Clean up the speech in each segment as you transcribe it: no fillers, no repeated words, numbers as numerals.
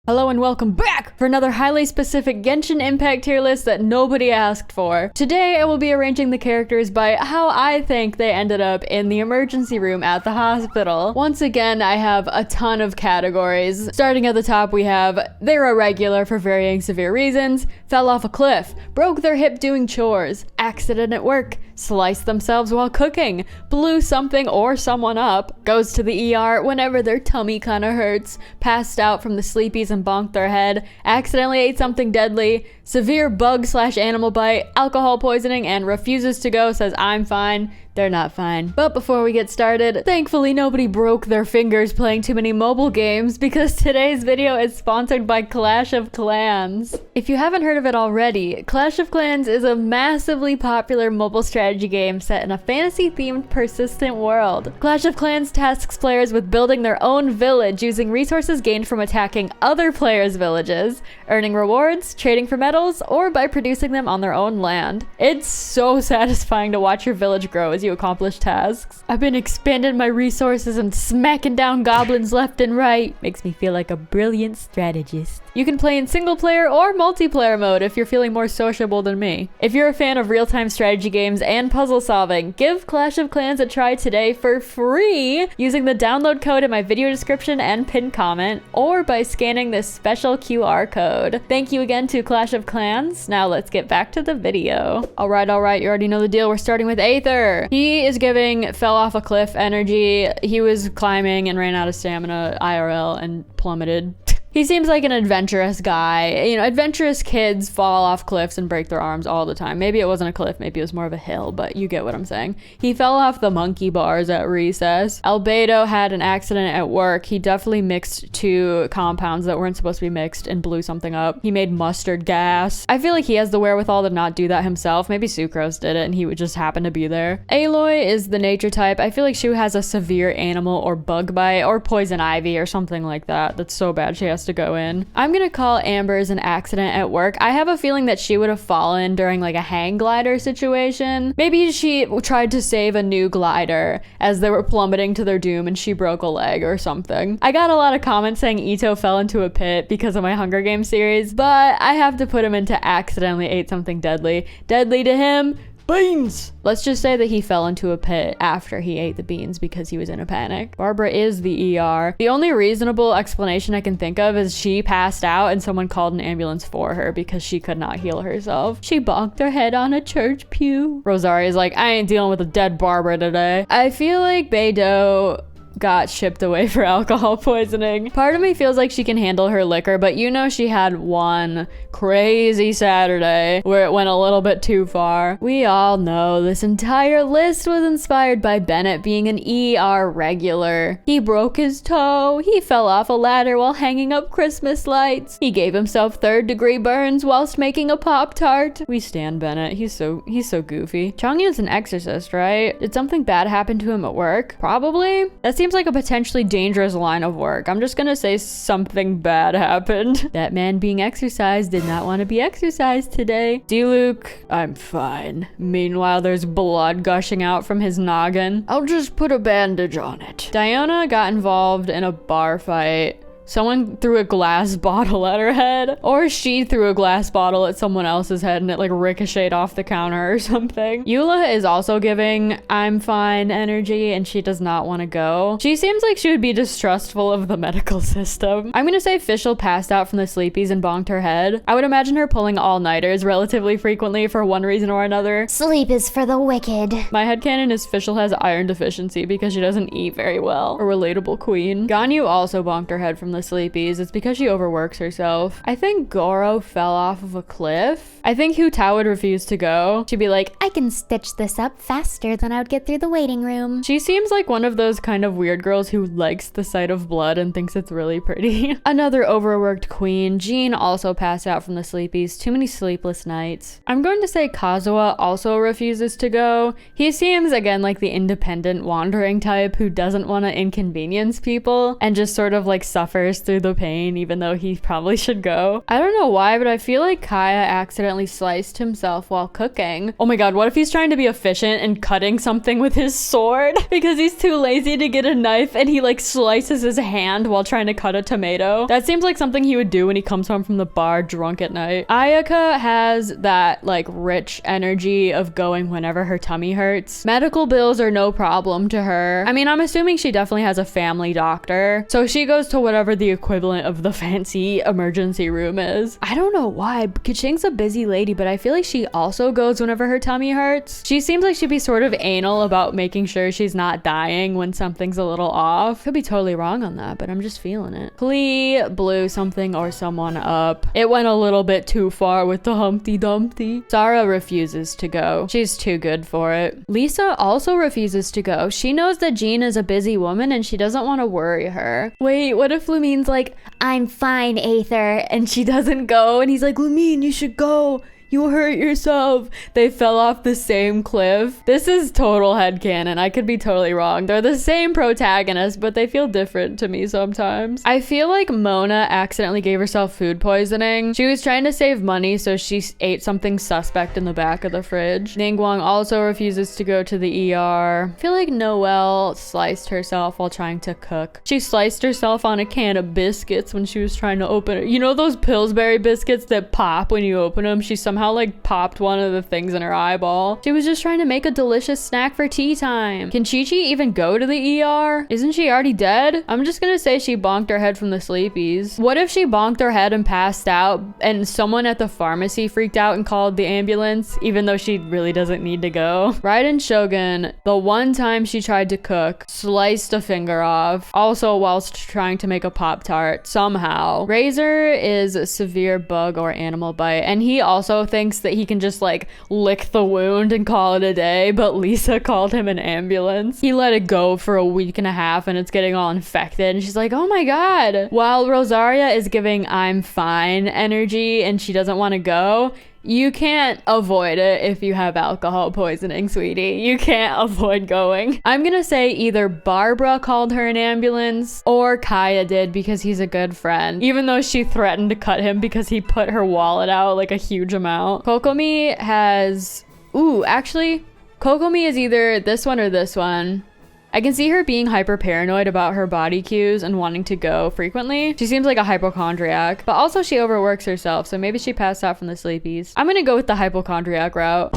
Hello and welcome back for another highly specific Genshin Impact tier list that nobody asked for. Today I will be arranging the characters by how I think they ended up in the emergency room at the hospital. Once again, I have a ton of categories. Starting at the top, we have they're irregular for varying severe reasons, fell off a cliff, broke their hip doing chores, accident at work, sliced themselves while cooking, blew something or someone up, goes to the ER whenever their tummy kinda hurts, passed out from the sleepies and bonked their head, accidentally ate something deadly, severe bug/animal bite, alcohol poisoning, and refuses to go, says I'm fine. They're not fine. But before we get started, thankfully nobody broke their fingers playing too many mobile games because today's video is sponsored by Clash of Clans. If you haven't heard of it already, Clash of Clans is a massively popular mobile strategy game set in a fantasy-themed persistent world. Clash of Clans tasks players with building their own village using resources gained from attacking other players' villages, earning rewards, trading for metals, or by producing them on their own land. It's so satisfying to watch your village grow as you accomplish tasks. I've been expanding my resources and smacking down goblins left and right. Makes me feel like a brilliant strategist. You can play in single player or multiplayer mode if you're feeling more sociable than me. If you're a fan of real-time strategy games and puzzle solving, give Clash of Clans a try today for free using the download code in my video description and pinned comment, or by scanning this special QR code. Thank you again to Clash of Clans. Now let's get back to the video. All right, you already know the deal. We're starting with Aether. He is giving fell off a cliff energy. He was climbing and ran out of stamina IRL and plummeted. He seems like an adventurous guy. You know, adventurous kids fall off cliffs and break their arms all the time. Maybe it wasn't a cliff, maybe it was more of a hill, but you get what I'm saying. He fell off the monkey bars at recess. Albedo had an accident at work. He definitely mixed two compounds that weren't supposed to be mixed and blew something up. He made mustard gas. I feel like he has the wherewithal to not do that himself. Maybe Sucrose did it and he would just happen to be there. Aloy is the nature type. I feel like she has a severe animal or bug bite or poison ivy or something like that. That's so bad she has to go in. I'm gonna call Amber's an accident at work. I have a feeling that she would have fallen during like a hang glider situation. Maybe she tried to save a new glider as they were plummeting to their doom and she broke a leg or something. I got a lot of comments saying Ito fell into a pit because of my Hunger Games series, but I have to put him into accidentally ate something deadly. Deadly to him, beans! Let's just say that he fell into a pit after he ate the beans because he was in a panic. Barbara is the ER. The only reasonable explanation I can think of is she passed out and someone called an ambulance for her because she could not heal herself. She bonked her head on a church pew. Rosaria's like, I ain't dealing with a dead Barbara today. I feel like Beidou got shipped away for alcohol poisoning. Part of me feels like she can handle her liquor, but you know she had one crazy Saturday where it went a little bit too far. We all know this entire list was inspired by Bennett being an ER regular. He broke his toe, he fell off a ladder while hanging up Christmas lights, he gave himself third-degree burns whilst making a Pop-Tart. We stan Bennett. He's so goofy. Chongyun's an exorcist, right? Did something bad happen to him at work? Probably. That seems like a potentially dangerous line of work. I'm just gonna say something bad happened. That man being exercised did not want to be exercised today. D-Luke, I'm fine. Meanwhile, there's blood gushing out from his noggin. I'll just put a bandage on it. Diona got involved in a bar fight. Someone threw a glass bottle at her head, or she threw a glass bottle at someone else's head and it like ricocheted off the counter or something. Eula is also giving I'm fine energy and she does not want to go. She seems like she would be distrustful of the medical system. I'm gonna say Fischl passed out from the sleepies and bonked her head. I would imagine her pulling all-nighters relatively frequently for one reason or another. Sleep is for the wicked. My headcanon is Fischl has iron deficiency because she doesn't eat very well. A relatable queen. Ganyu also bonked her head from the sleepies. It's because she overworks herself. I think Goro fell off of a cliff. I think Hu Tao would refuse to go. She'd be like, I can stitch this up faster than I would get through the waiting room. She seems like one of those kind of weird girls who likes the sight of blood and thinks it's really pretty. Another overworked queen. Jean also passed out from the sleepies. Too many sleepless nights. I'm going to say Kazuha also refuses to go. He seems again like the independent wandering type who doesn't want to inconvenience people and just sort of like suffers suffers through the pain even though he probably should go. I don't know why, but I feel like Kaya accidentally sliced himself while cooking. Oh my god, what if he's trying to be efficient and cutting something with his sword because he's too lazy to get a knife and he like slices his hand while trying to cut a tomato? That seems like something he would do when he comes home from the bar drunk at night. Ayaka has that like rich energy of going whenever her tummy hurts. Medical bills are no problem to her. I mean, I'm assuming she definitely has a family doctor, so she goes to whatever the equivalent of the fancy emergency room is. I don't know why. Kaching's a busy lady, but I feel like she also goes whenever her tummy hurts. She seems like she'd be sort of anal about making sure she's not dying when something's a little off. Could be totally wrong on that, but I'm just feeling it. Klee blew something or someone up. It went a little bit too far with the Humpty Dumpty. Sarah refuses to go. She's too good for it. Lisa also refuses to go. She knows that Jean is a busy woman and she doesn't want to worry her. Wait, what if Lumine's like, I'm fine, Aether, and she doesn't go, and he's like, Lumine, you should go. You hurt yourself. They fell off the same cliff. This is total headcanon. I could be totally wrong. They're the same protagonist, but they feel different to me sometimes. I feel like Mona accidentally gave herself food poisoning. She was trying to save money, so she ate something suspect in the back of the fridge. Ningguang also refuses to go to the ER. I feel like Noelle sliced herself while trying to cook. She sliced herself on a can of biscuits when she was trying to open it. You know those Pillsbury biscuits that pop when you open them? She somehow like popped one of the things in her eyeball. She was just trying to make a delicious snack for tea time. Can Chi-Chi even go to the ER? Isn't she already dead? I'm just gonna say she bonked her head from the sleepies. What if she bonked her head and passed out and someone at the pharmacy freaked out and called the ambulance even though she really doesn't need to go? Raiden Shogun, the one time she tried to cook, sliced a finger off, also whilst trying to make a Pop-Tart somehow. Razor is a severe bug or animal bite, and he also thinks that he can just like lick the wound and call it a day, but Lisa called him an ambulance. He let it go for a week and a half and it's getting all infected, and she's like, oh my god. While Rosaria is giving I'm fine energy and she doesn't want to go, you can't avoid it if you have alcohol poisoning, sweetie. You can't avoid going. I'm gonna say either Barbara called her an ambulance or Kaya did because he's a good friend, even though she threatened to cut him because he put her wallet out like a huge amount. Kokomi has... Ooh, actually, Kokomi is either this one or this one. I can see her being hyper paranoid about her body cues and wanting to go frequently. She seems like a hypochondriac, but also she overworks herself, so maybe she passed out from the sleepies. I'm gonna go with the hypochondriac route.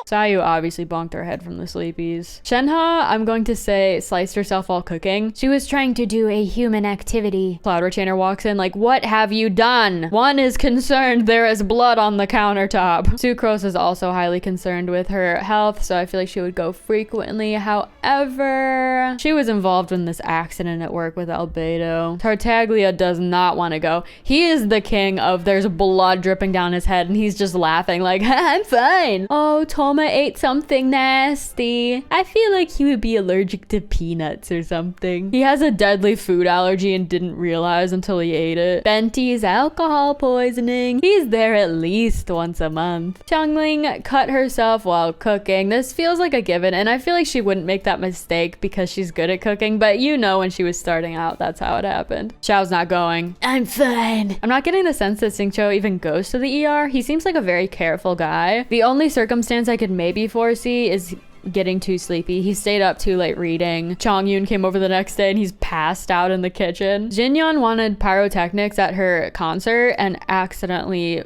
Sayu obviously bonked her head from the sleepies. Shenhe, I'm going to say, sliced herself while cooking. She was trying to do a human activity. Cloud Retainer walks in like, what have you done? One is concerned there is blood on the countertop. Sucrose is also highly concerned with her health, so I feel like she would go frequently. However, she was involved in this accident at work with Albedo. Tartaglia does not want to go. He is the king of there's blood dripping down his head and he's just laughing like, I'm fine. Oh, Toma ate something nasty. I feel like he would be allergic to peanuts or something. He has a deadly food allergy and didn't realize until he ate it. Benti's alcohol poisoning. He's there at least once a month. Changling cut herself while cooking. This feels like a given, and I feel like she wouldn't make that mistake because she's good at cooking, but you know when she was starting out, that's how it happened. Xiao's not going. I'm fine. I'm not getting the sense that Xingqiu even goes to the ER. He seems like a very careful guy. The only circumstance I could maybe foresee is getting too sleepy. He stayed up too late reading. Chongyun came over the next day and he's passed out in the kitchen. Jinyon wanted pyrotechnics at her concert and accidentally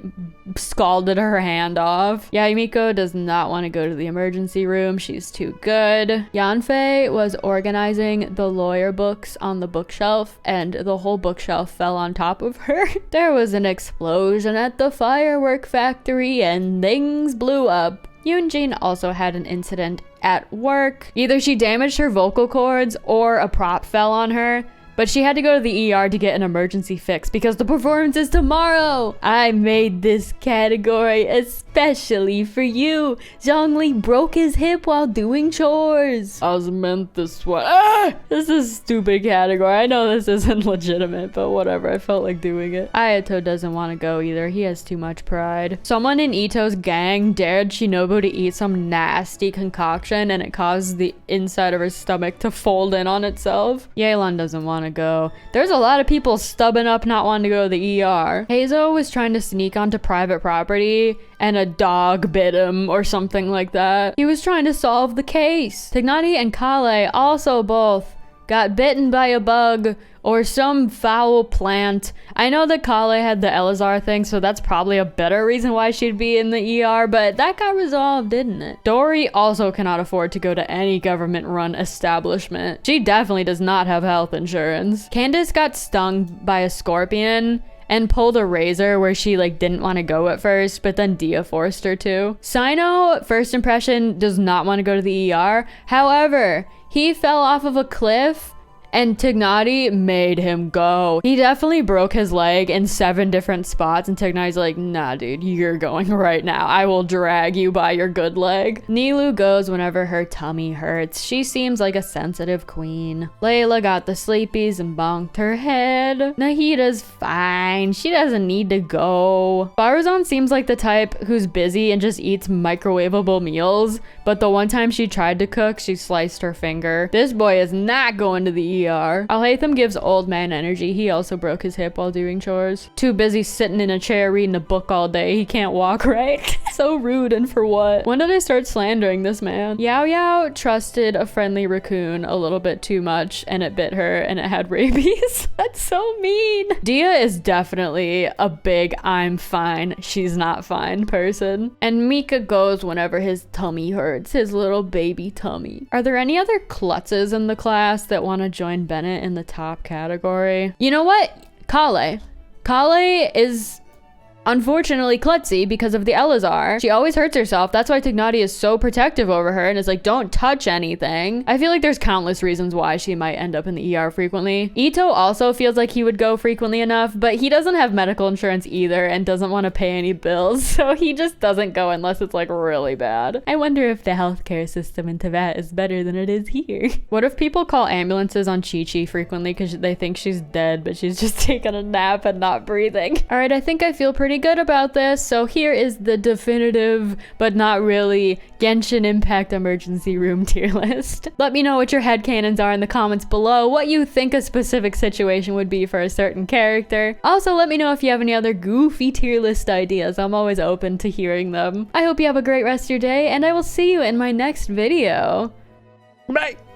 scalded her hand off. Yamiko does not want to go to the emergency room. She's too good. Yanfei was organizing the lawyer books on the bookshelf and the whole bookshelf fell on top of her. There was an explosion at the firework factory and things blew up. Yoonjin also had an incident at work. Either she damaged her vocal cords or a prop fell on her, but she had to go to the ER to get an emergency fix because the performance is tomorrow. I made this category especially for you. Zhongli broke his hip while doing chores. I was meant this way. This is a stupid category. I know this isn't legitimate, but whatever. I felt like doing it. Ayato doesn't want to go either. He has too much pride. Someone in Ito's gang dared Shinobu to eat some nasty concoction and it caused the inside of her stomach to fold in on itself. Yelan doesn't want to to go. There's a lot of people stubbing up not wanting to go to the ER. Heizo was trying to sneak onto private property and a dog bit him or something like that. He was trying to solve the case. Tignati and Kale also both got bitten by a bug or some foul plant. I know that Kale had the Elazar thing, so that's probably a better reason why she'd be in the ER, but that got resolved, didn't it? Dory also cannot afford to go to any government-run establishment. She definitely does not have health insurance. Candace got stung by a scorpion and pulled a razor where she like didn't want to go at first, but then Dia forced her to. Sino, first impression, does not want to go to the ER. However, he fell off of a cliff and Tignati made him go. He definitely broke his leg in 7 different spots and Tignati's like, nah dude, you're going right now. I will drag you by your good leg. Nilu goes whenever her tummy hurts. She seems like a sensitive queen. Layla got the sleepies and bonked her head. Nahida's fine. She doesn't need to go. Baruzan seems like the type who's busy and just eats microwavable meals, but the one time she tried to cook, she sliced her finger. This boy is not going to the ER. Alhaitham gives old man energy. He also broke his hip while doing chores. Too busy sitting in a chair reading a book all day. He can't walk right. So rude, and for what? When did I start slandering this man? Yao Yao trusted a friendly raccoon a little bit too much and it bit her and it had rabies. That's so mean. Dia is definitely a big I'm fine, she's not fine person. And Mika goes whenever his tummy hurts, his little baby tummy. Are there any other klutzes in the class that want to join Bennett in the top category? You know what? Kale. Kale is unfortunately klutzy because of the Elazar. She always hurts herself. That's why Tignati is so protective over her and is like, don't touch anything. I feel like there's countless reasons why she might end up in the ER frequently. Ito also feels like he would go frequently enough, but he doesn't have medical insurance either and doesn't want to pay any bills, so he just doesn't go unless it's like really bad. I wonder if the healthcare system in Tibet is better than it is here. What if people call ambulances on Chi-Chi frequently because they think she's dead, but she's just taking a nap and not breathing? All right, I think I feel pretty good about this, so here is the definitive but not really Genshin Impact emergency room tier list. Let me know what your headcanons are in the comments below, what you think a specific situation would be for a certain character. Also, let me know if you have any other goofy tier list ideas. I'm always open to hearing them. I hope you have a great rest of your day, and I will see you in my next video. Bye!